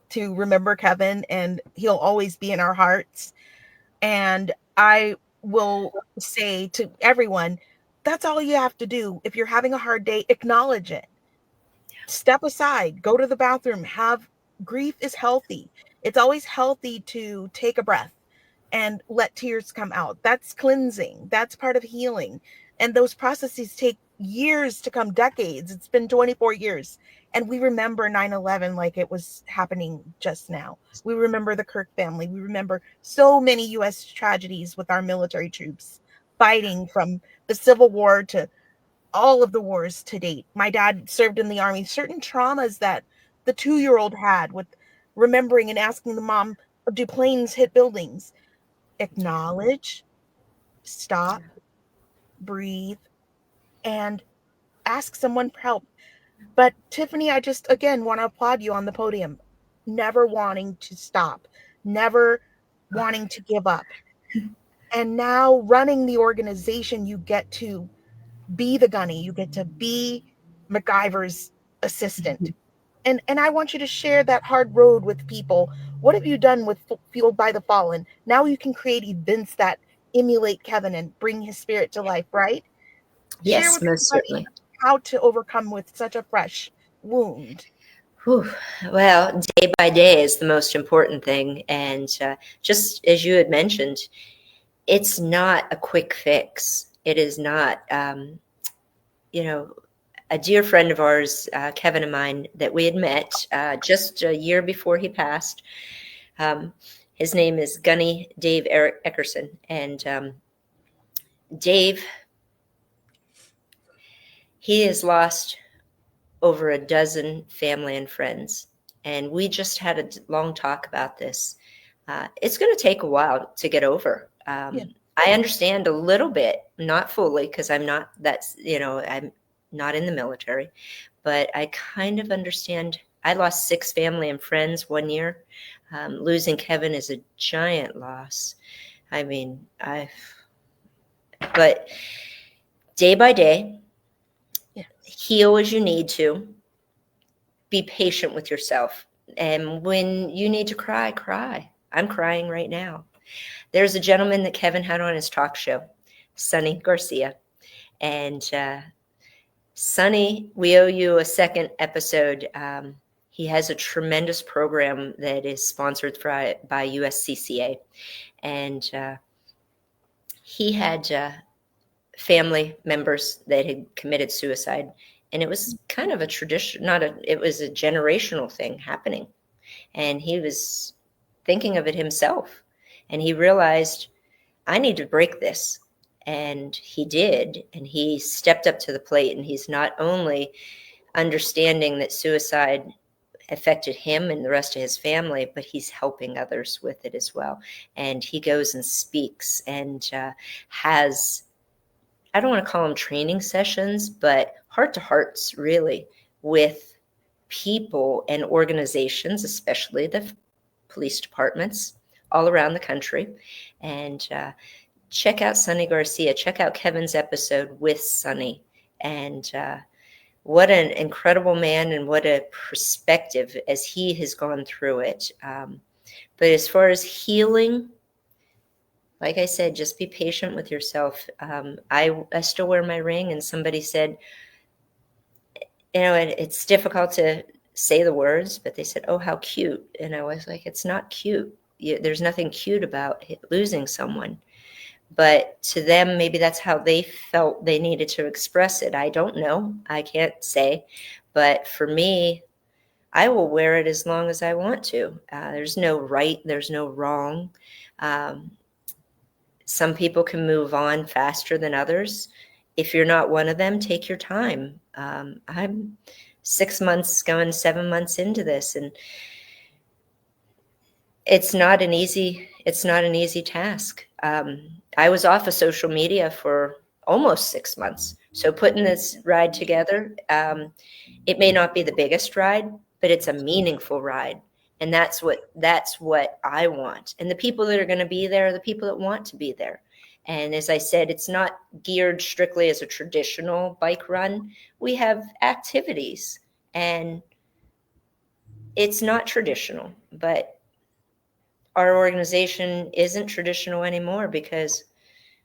to remember Kevyn, and he'll always be in our hearts. And I will say to everyone, that's all you have to do. If you're having a hard day, acknowledge it. Step aside, go to the bathroom, have grief is healthy. It's always healthy to take a breath and let tears come out. That's cleansing. That's part of healing. And those processes take years to come, decades. It's been 24 years. And we remember 9/11 like it was happening just now. We remember the Kirk family. We remember so many US tragedies with our military troops fighting from the Civil War to all of the wars to date. My dad served in the Army. Certain traumas that the 2-year-old had with remembering and asking the mom, do planes hit buildings? Acknowledge, stop, breathe, and ask someone for help. But Tiffanie, I just again want to applaud you on the podium. Never wanting to stop, never wanting to give up. And now running the organization, you get to be the gunny, you get to be MacGyver's assistant. And I want you to share that hard road with people. What have you done with Fueled by the Fallen? Now you can create events that emulate Kevyn and bring his spirit to life, right? Share Yes, with most everybody certainly. how to overcome with such a fresh wound. Whew. Well, day by day is the most important thing. And just as you had mentioned, it's not a quick fix. It is not, a dear friend of ours, Kevyn and mine, that we had met just a year before he passed. His name is Gunny Dave Eckerson. And Dave, he has lost over a dozen family and friends. And we just had a long talk about this. It's going to take a while to get over. Yeah. I understand a little bit, not fully, because I'm not, I'm not in the military, but I kind of understand. I lost 6 family and friends one year. Losing Kevyn is a giant loss. I mean, but day by day, Yeah. heal as you need to. Be patient with yourself. And when you need to cry, cry. I'm crying right now. There's a gentleman that Kevyn had on his talk show, Sonny Garcia. And Sonny, we owe you a second episode. He has a tremendous program that is sponsored by USCCA. And he had family members that had committed suicide. And it was kind of a tradition, it was a generational thing happening. And he was thinking of it himself. And he realized, I need to break this. And he did. And he stepped up to the plate. And he's not only understanding that suicide affected him and the rest of his family, but he's helping others with it as well. And he goes and speaks and has, I don't want to call them training sessions, but heart-to-hearts really with people and organizations, especially the police departments all around the country. And check out Sonny Garcia. Check out Kevyn's episode with Sonny. And what an incredible man and what a perspective as he has gone through it. But as far as healing, like I said, just be patient with yourself. I still wear my ring, and somebody said, it's difficult to say the words, but they said, oh, how cute. And I was like, it's not cute. There's nothing cute about losing someone. But to them, maybe that's how they felt they needed to express it. I don't know. I can't say. But for me, I will wear it as long as I want to. There's no right. There's no wrong. Some people can move on faster than others. If you're not one of them, take your time. I'm 6 months, going 7 months into this, and it's not an easy task. I was off of social media for almost 6 months. So putting this ride together, it may not be the biggest ride, but it's a meaningful ride. And that's what I want. And the people that are going to be there are the people that want to be there. And as I said, it's not geared strictly as a traditional bike run. We have activities, and it's not traditional, but our organization isn't traditional anymore because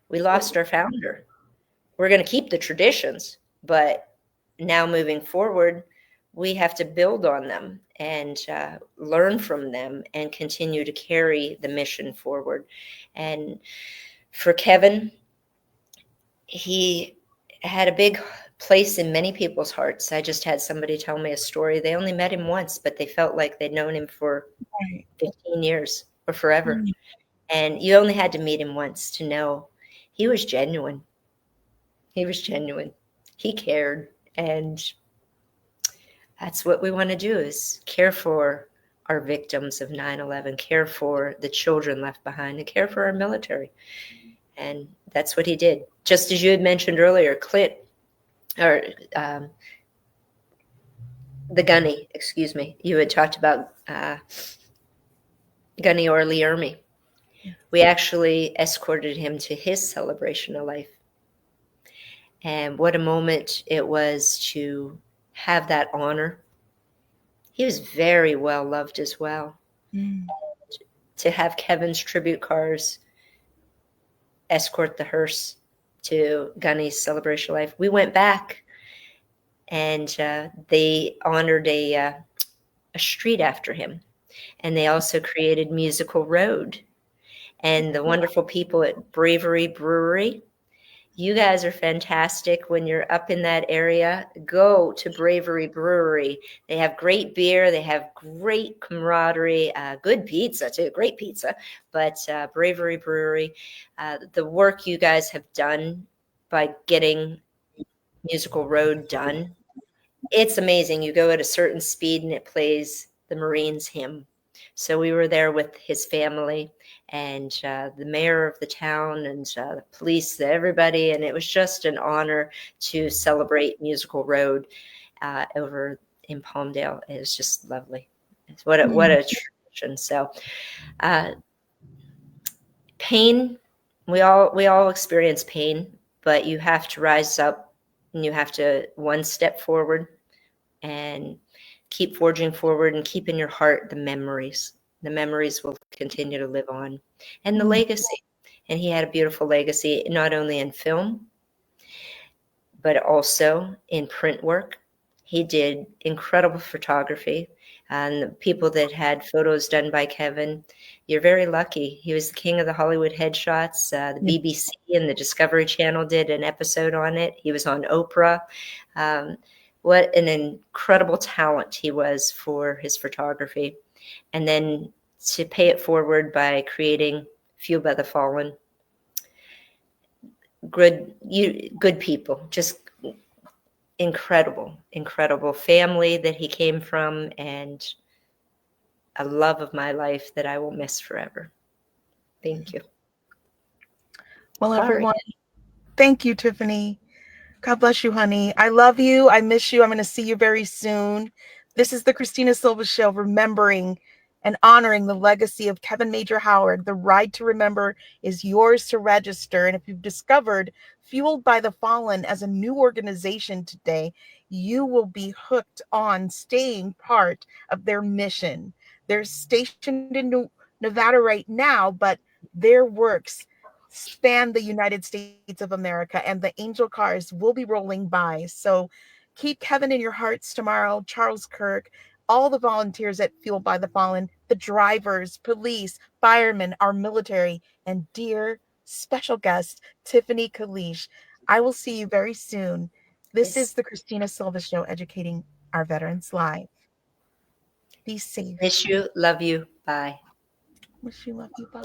we lost our founder. We're going to keep the traditions, but now moving forward, we have to build on them and learn from them and continue to carry the mission forward. And for Kevin, he had a big place in many people's hearts. I just had somebody tell me a story. They only met him once, but they felt like they'd known him for 15 years or forever. And you only had to meet him once to know he was genuine. He was genuine. He cared. And that's what we want to do, is care for our victims of 9/11, care for the children left behind, and care for our military. And that's what he did. Just as you had mentioned earlier, Clint, or the Gunny, excuse me, you had talked about Gunny Orley Ermy. We actually escorted him to his celebration of life. And what a moment it was to have that honor. He was very well loved as well. To have Kevin's tribute cars escort the hearse to Gunny's celebration of life. We went back, and they honored a street after him. And they also created Musical Road. And the wonderful people at Bravery Brewery, you guys are fantastic. When you're up in that area, go to Bravery Brewery. They have great beer. They have great camaraderie, good pizza too, great pizza. But Bravery Brewery, the work you guys have done by getting Musical Road done, it's amazing. You go at a certain speed and it plays the Marines hymn. So we were there with his family and the mayor of the town and the police, everybody. And it was just an honor to celebrate Musical Road over in Palmdale. It was just lovely. What a tradition. So pain, we all experience pain, but you have to rise up and you have to one step forward and keep forging forward and keep in your heart the memories. The memories will continue to live on, and the legacy. And he had a beautiful legacy, not only in film, but also in print work. He did incredible photography. And the people that had photos done by Kevin, you're very lucky. He was the king of the Hollywood headshots. The BBC and the Discovery Channel did an episode on it. He was on Oprah. What an incredible talent he was for his photography. And then to pay it forward by creating Fueled by the Fallen. Good people, just incredible family that he came from, and a love of my life that I will miss forever. Thank you. Well, everyone, thank you, Tiffanie. God bless you, honey. I love you. I miss you. I'm going to see you very soon. This is the Christina Silva Show, remembering and honoring the legacy of Kevyn Major Howard. The ride to remember is yours to register. And if you've discovered Fueled by the Fallen as a new organization today, you will be hooked on staying part of their mission. They're stationed in Nevada right now, but their works span the United States of America, and the angel cars will be rolling by. So keep Kevin in your hearts tomorrow. Charles Kirk, all the volunteers at Fueled by the Fallen, the drivers, police, firemen, our military, and dear special guest, Tiffanie Kalisz. I will see you very soon. This is the Christina Silva Show, educating our veterans live. Be safe. Miss you. Love you. Bye. Wish you, love you. Bye.